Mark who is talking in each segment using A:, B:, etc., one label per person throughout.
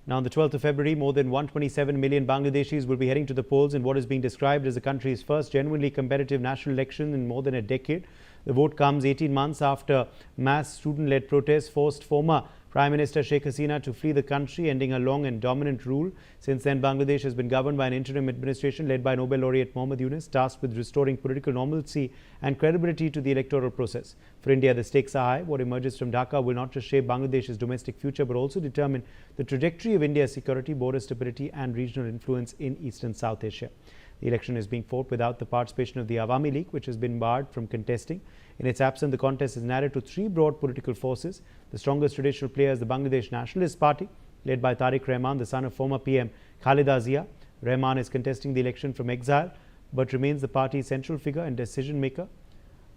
A: Now, on the 12th of February, more than 127 million Bangladeshis will be heading to the polls in what is being described as the country's first genuinely competitive national election in more than a decade. The vote comes 18 months after mass student-led protests forced former Prime Minister Sheikh Hasina to flee the country, ending a long and dominant rule. Since then, Bangladesh has been governed by an interim administration led by Nobel laureate Mohammad Yunus, tasked with restoring political normalcy and credibility to the electoral process. For India, the stakes are high. What emerges from Dhaka will not just shape Bangladesh's domestic future, but also determine the trajectory of India's security, border stability and regional influence in East and South Asia. The election is being fought without the participation of the Awami League, which has been barred from contesting. In its absence, the contest is narrowed to three broad political forces. The strongest traditional player is the Bangladesh Nationalist Party, led by Tariq Rahman, the son of former PM Khaleda Zia. Rahman is contesting the election from exile, but remains the party's central figure and decision maker.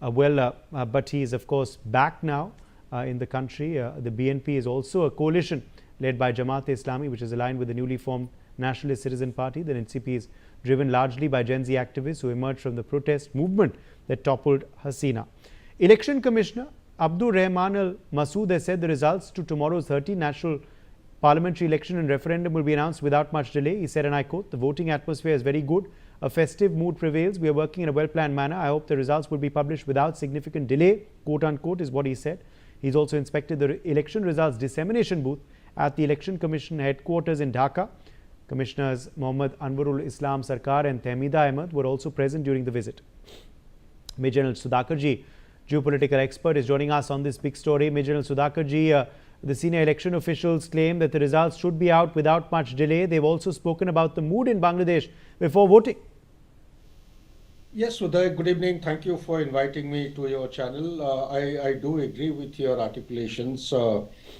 A: But he is, of course, back now in the country. The BNP is also a coalition led by Jamaat-e-Islami, which is aligned with the newly formed Nationalist Citizen Party. The NCP is driven largely by Gen Z activists who emerged from the protest movement that toppled Hasina. Election Commissioner Abdur Rahman Al Masood has said the results to tomorrow's 13th national parliamentary election and referendum will be announced without much delay. He said, and I quote, "The voting atmosphere is very good. A festive mood prevails. We are working in a well-planned manner. I hope the results will be published without significant delay," quote unquote, is what he said. He's also inspected the election results dissemination booth at the Election Commission headquarters in Dhaka. Commissioners Mohammad Anwarul Islam Sarkar and Tehmida Ahmed were also present during the visit. Major General Sudhakarji, geopolitical expert, is joining us on this big story. Major General Sudhakarji, the senior election officials claim that the results should be out without much delay. They've also spoken about the mood in Bangladesh before voting.
B: Yes, Uday, good evening. Thank you for inviting me to your channel. I do agree with your articulations,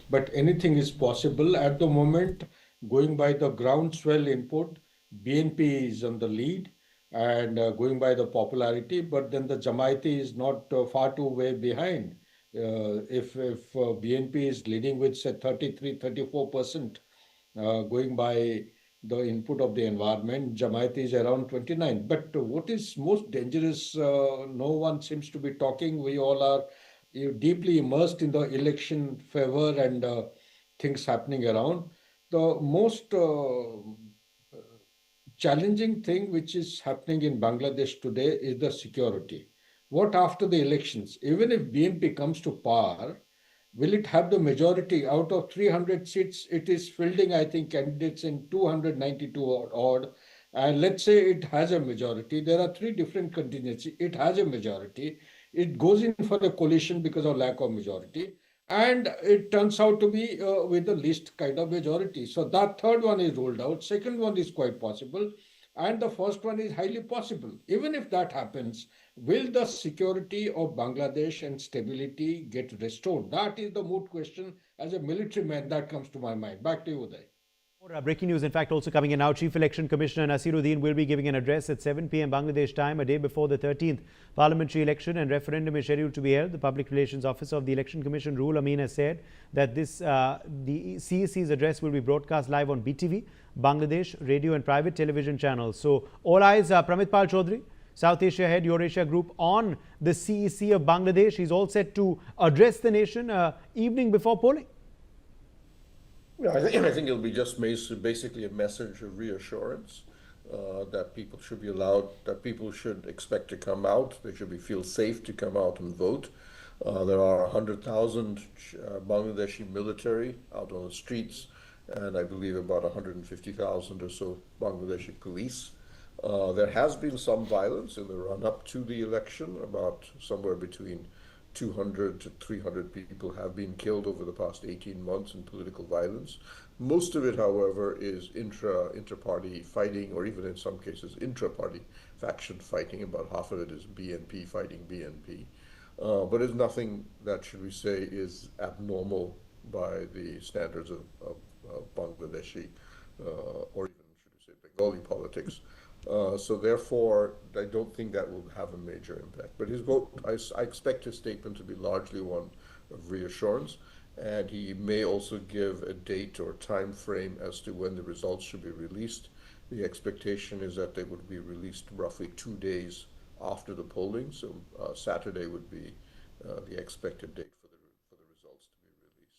B: but anything is possible at the moment. Going by the groundswell input, BNP is on the lead and going by the popularity, but then the Jamaati is not far too way behind. If BNP is leading with say 33-34%, going by the input of the environment, Jamaati is around 29. But what is most dangerous, no one seems to be talking. We all are deeply immersed in the election favor and things happening around. The most challenging thing which is happening in Bangladesh today is the security. What after the elections? Even if BNP comes to power, will it have the majority? Out of 300 seats, it is fielding, I think, candidates in 292 odd. And let's say it has a majority. There are three different contingencies. It has a majority. It goes in for a coalition because of lack of majority. And it turns out to be with the least kind of majority. So that third one is ruled out. Second one is quite possible. And the first one is highly possible. Even if that happens, will the security of Bangladesh and stability get restored? That is the moot question. As a military man, that comes to my mind. Back to you, Uday.
A: Breaking news, in fact, also coming in now. Chief Election Commissioner Nasir Uddin will be giving an address at 7 p.m. Bangladesh time, a day before the 13th parliamentary election and referendum is scheduled to be held. The Public Relations Officer of the Election Commission, Rule Amin, has said that the CEC's address will be broadcast live on BTV, Bangladesh radio and private television channels. So all eyes, Pramit Pal Chaudhary, South Asia Head, Eurasia Group, on the CEC of Bangladesh. He's all set to address the nation evening before polling.
C: Yeah, I think it'll be just basically a message of reassurance that people should be allowed, that people should expect to come out. They should feel safe to come out and vote. There are 100,000 Bangladeshi military out on the streets, and I believe about 150,000 or so Bangladeshi police. There has been some violence in the run-up to the election. About somewhere between 200 to 300 people have been killed over the past 18 months in political violence. Most of it, however, is inter-party fighting, or even in some cases intra-party faction fighting. About half of it is BNP fighting BNP. But it's nothing that, should we say, is abnormal by the standards of Bangladeshi or even, should we say, Bengali politics. So therefore, I don't think that will have a major impact. But his vote, I expect his statement to be largely one of reassurance, and he may also give a date or time frame as to when the results should be released. The expectation is that they would be released roughly 2 days after the polling, so Saturday would be the expected date for the results to be released.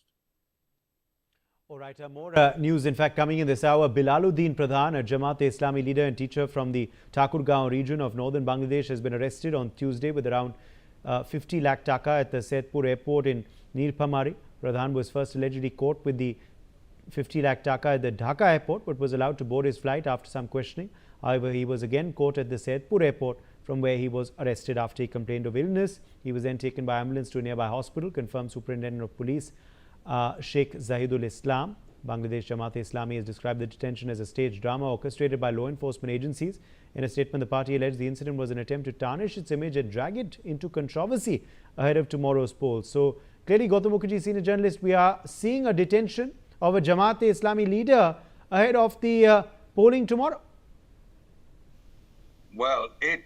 A: All right, more news, in fact, coming in this hour. Bilaluddin Pradhan, a Jamaat-e-Islami leader and teacher from the Thakurgaon region of northern Bangladesh, has been arrested on Tuesday with around 50 lakh taka at the Saidpur airport in Nirphamari. Pradhan was first allegedly caught with the 50 lakh taka at the Dhaka airport, but was allowed to board his flight after some questioning. However, he was again caught at the Saidpur airport, from where he was arrested after he complained of illness. He was then taken by ambulance to a nearby hospital, confirmed Superintendent of Police Sheikh Zahidul Islam. Bangladesh Jamaat-e-Islami has described the detention as a staged drama orchestrated by law enforcement agencies. In a statement, the party alleged the incident was an attempt to tarnish its image and drag it into controversy ahead of tomorrow's polls. So clearly, Gautam Mukherjee, senior journalist, we are seeing a detention of a Jamaat-e-Islami leader ahead of the polling tomorrow.
D: Well, it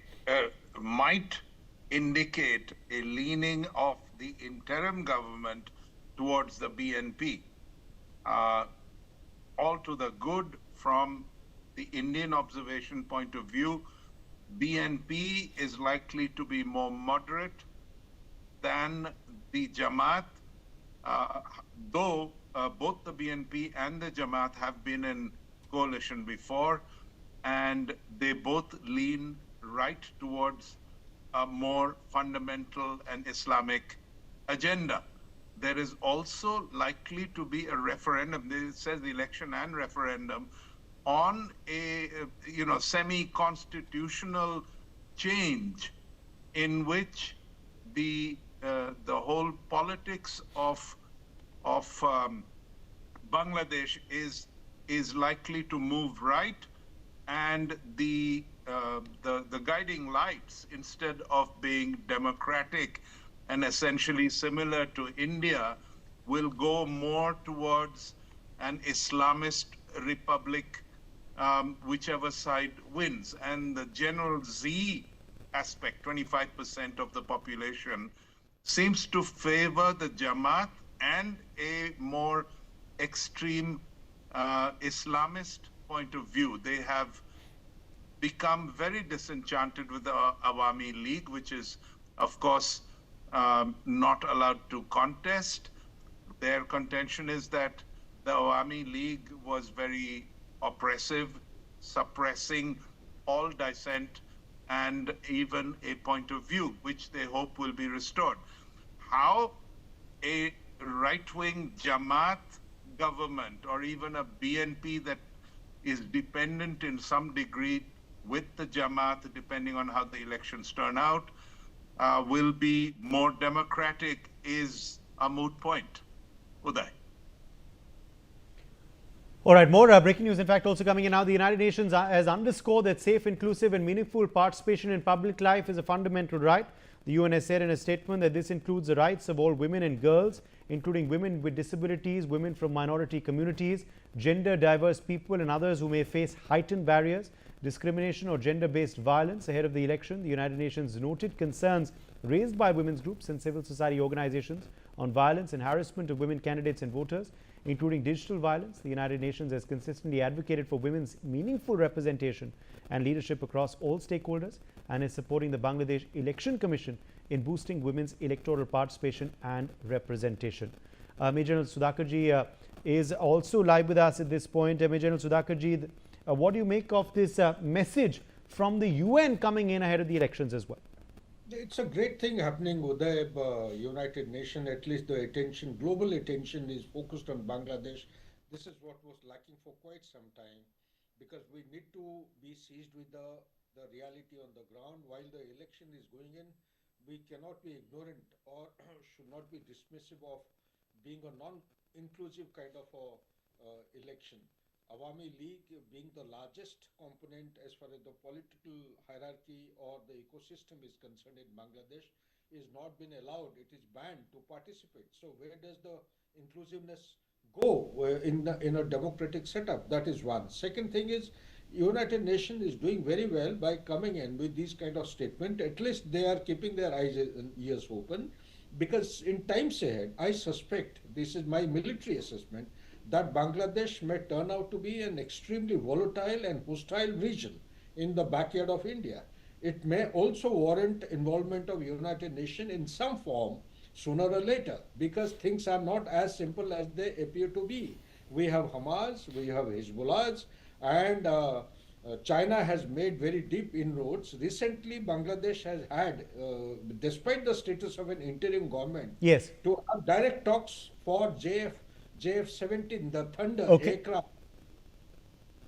D: might indicate a leaning of the interim government towards the BNP. All to the good from the Indian observation point of view. BNP is likely to be more moderate than the Jamaat, though both the BNP and the Jamaat have been in coalition before, and they both lean right towards a more fundamental and Islamic agenda. There is also likely to be a referendum, it says the election and referendum, on a semi-constitutional change in which the whole politics of Bangladesh is likely to move right, and the guiding lights, instead of being democratic and essentially similar to India, will go more towards an Islamist republic, whichever side wins. And the general Z aspect, 25% of the population, seems to favor the Jamaat and a more extreme Islamist point of view. They have become very disenchanted with the Awami League, which is, of course, not allowed to contest. Their contention is that the Awami League was very oppressive, suppressing all dissent and even a point of view, which they hope will be restored. How a right-wing Jamaat government or even a BNP that is dependent in some degree with the Jamaat, depending on how the elections turn out, will be more democratic is a moot point. Uday.
A: All right, more breaking news, in fact, also coming in now. The United Nations has underscored that safe, inclusive and meaningful participation in public life is a fundamental right. The UN has said in a statement that this includes the rights of all women and girls, including women with disabilities, women from minority communities, gender diverse people and others who may face heightened barriers, discrimination or gender-based violence. Ahead of the election, the United Nations noted concerns raised by women's groups and civil society organizations on violence and harassment of women candidates and voters, including digital violence. The United Nations has consistently advocated for women's meaningful representation and leadership across all stakeholders, and is supporting the Bangladesh Election Commission in boosting women's electoral participation and representation. Major General Sudhakarji is also live with us at this point. Major General Sudhakarji, what do you make of this message from the UN coming in ahead of the elections as well?
B: It's a great thing happening, Uday. United Nations, at least the attention, global attention is focused on Bangladesh. This is what was lacking for quite some time, because we need to be seized with the reality on the ground. While the election is going in, we cannot be ignorant or should not be dismissive of being a non-inclusive kind of election. Awami League being the largest component as far as the political hierarchy or the ecosystem is concerned in Bangladesh, is not been allowed. It is banned to participate. So where does the inclusiveness go in a democratic setup? That is one. Second thing is, United Nations is doing very well by coming in with these kind of statement. At least they are keeping their eyes and ears open, because in times ahead, I suspect, this is my military assessment, that Bangladesh may turn out to be an extremely volatile and hostile region in the backyard of India. It may also warrant involvement of United Nations in some form sooner or later, because things are not as simple as they appear to be. We have Hamas, we have Hezbollahs, and China has made very deep inroads. Recently, Bangladesh has had, despite the status of an interim government,
A: Yes.
B: to have direct talks for JF-17, the Thunder
A: Okay.
B: aircraft.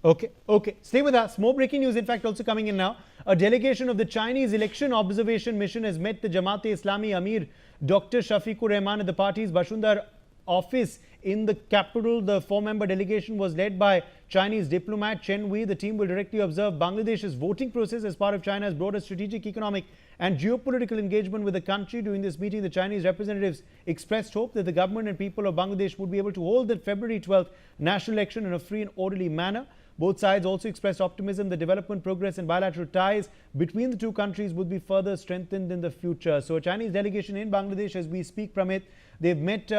A: Okay, okay. Stay with us. More breaking news, in fact, also coming in now. A delegation of the Chinese Election Observation Mission has met the Jamaat-e-Islami Amir Dr. Shafiqur Rahman at the party's Bashundar office in the capital. The four-member delegation was led by Chinese diplomat Chen Wei. The team will directly observe Bangladesh's voting process as part of China's broader strategic, economic and geopolitical engagement with the country. During this meeting, the Chinese representatives expressed hope that the government and people of Bangladesh would be able to hold the February 12th national election in a free and orderly manner. Both sides also expressed optimism that development, progress and bilateral ties between the two countries would be further strengthened in the future. So a Chinese delegation in Bangladesh as we speak, Pramit, they've met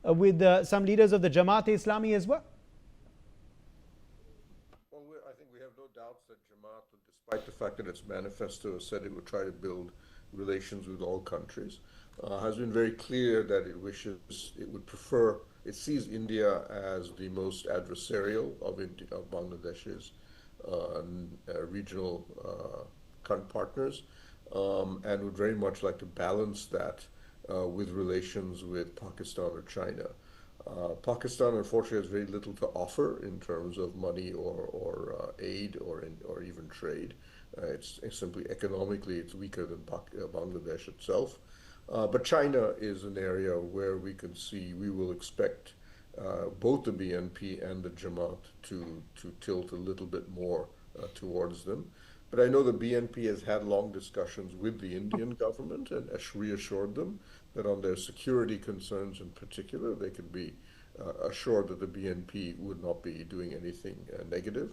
A: with some leaders of the Jamaat-e-Islami as well.
C: Well, I think we have no doubts that Jamaat, despite the fact that its manifesto said it would try to build relations with all countries, has been very clear that it sees India as the most adversarial of Bangladesh's regional partners, and would very much like to balance that with relations with Pakistan or China. Pakistan, unfortunately, has very little to offer in terms of money or aid or even trade. It's simply economically, it's weaker than Bangladesh itself. But China is an area where we will expect both the BNP and the Jamaat to tilt a little bit more towards them. But I know the BNP has had long discussions with the Indian government and has reassured them that on their security concerns in particular, they can be assured that the BNP would not be doing anything negative.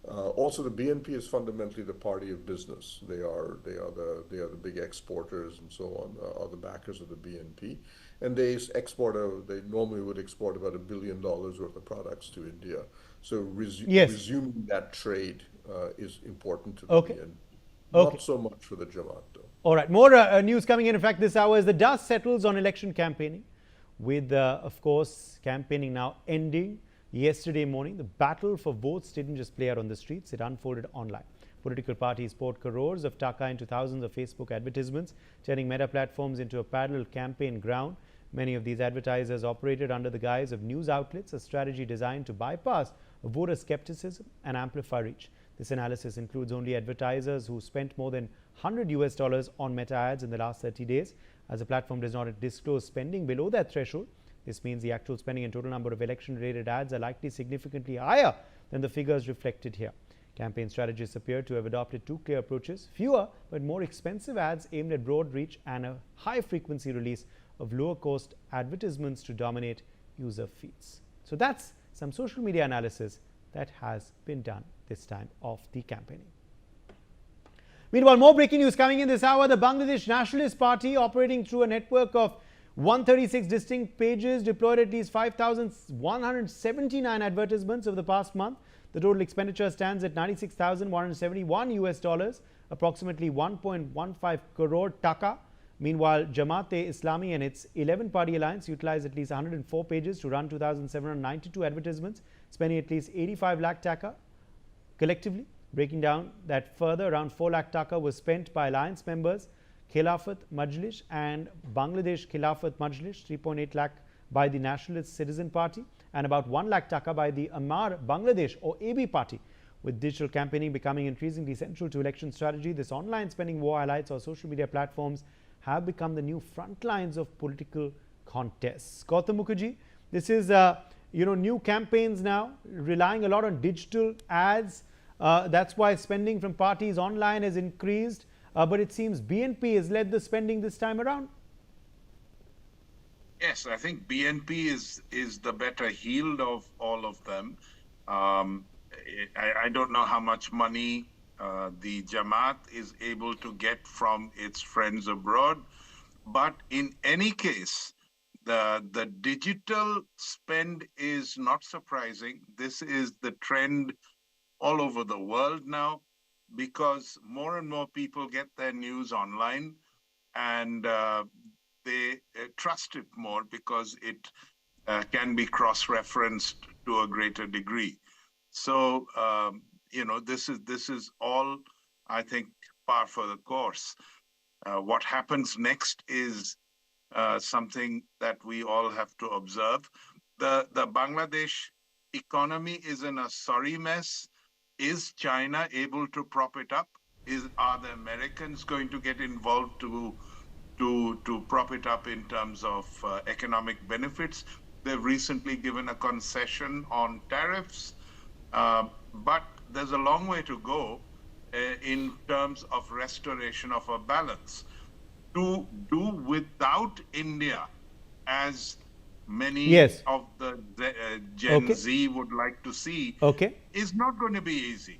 C: Also, the BNP is fundamentally the party of business. They are the big exporters and so on, are the backers of the BNP, and they normally would export about $1 billion worth of products to India. So resuming that trade is important to the BNP. Not so much for the Jamaat, though.
A: All right, more news coming in fact, this hour as the dust settles on election campaigning, with, of course, campaigning now ending. Yesterday morning, the battle for votes didn't just play out on the streets, it unfolded online. Political parties poured crores of taka into thousands of Facebook advertisements, turning Meta platforms into a parallel campaign ground. Many of these advertisers operated under the guise of news outlets, a strategy designed to bypass voter skepticism and amplify reach. This analysis includes only advertisers who spent more than $100 on Meta ads in the last 30 days. As the platform does not disclose spending below that threshold, this means the actual spending and total number of election-related ads are likely significantly higher than the figures reflected here. Campaign strategists appear to have adopted two clear approaches: fewer but more expensive ads aimed at broad reach, and a high-frequency release of lower-cost advertisements to dominate user feeds. So that's some social media analysis that has been done this time of the campaigning. Meanwhile, more breaking news coming in this hour. The Bangladesh Nationalist Party, operating through a network of 136 distinct pages, deployed at least 5,179 advertisements over the past month. The total expenditure stands at $96,171, approximately 1.15 crore taka. Meanwhile, Jamaat-e-Islami and its 11-party alliance utilized at least 104 pages to run 2,792 advertisements, spending at least 85 lakh taka collectively. Breaking down that further, around 4 lakh taka was spent by alliance members Khilafat Majlis and Bangladesh Khilafat Majlis, 3.8 lakh by the Nationalist Citizen Party, and about 1 lakh taka by the Amar Bangladesh or AB party. With digital campaigning becoming increasingly central to election strategy, this online spending war highlights how social media platforms have become the new front lines of political contests. Gautam Mukherjee, this is new campaigns now, relying a lot on digital ads. That's why spending from parties online has increased. But it seems BNP has led the spending this time around.
D: Yes, I think BNP is the better healed of all of them. I don't know how much money the Jamaat is able to get from its friends abroad, but in any case, the digital spend is not surprising. This is the trend all over the world now, because more and more people get their news online, and they trust it more because it can be cross-referenced to a greater degree. So, this is all, I think, par for the course. What happens next is something that we all have to observe. The Bangladesh economy is in a sorry mess. Is China able to prop it up? Are the Americans going to get involved to prop it up in terms of economic benefits? They've recently given a concession on tariffs, but there's a long way to go in terms of restoration of a balance. To do without India, as many
A: Yes.
D: of the Gen
A: Okay.
D: Z would like to see,
A: Okay.
D: is not going to be easy.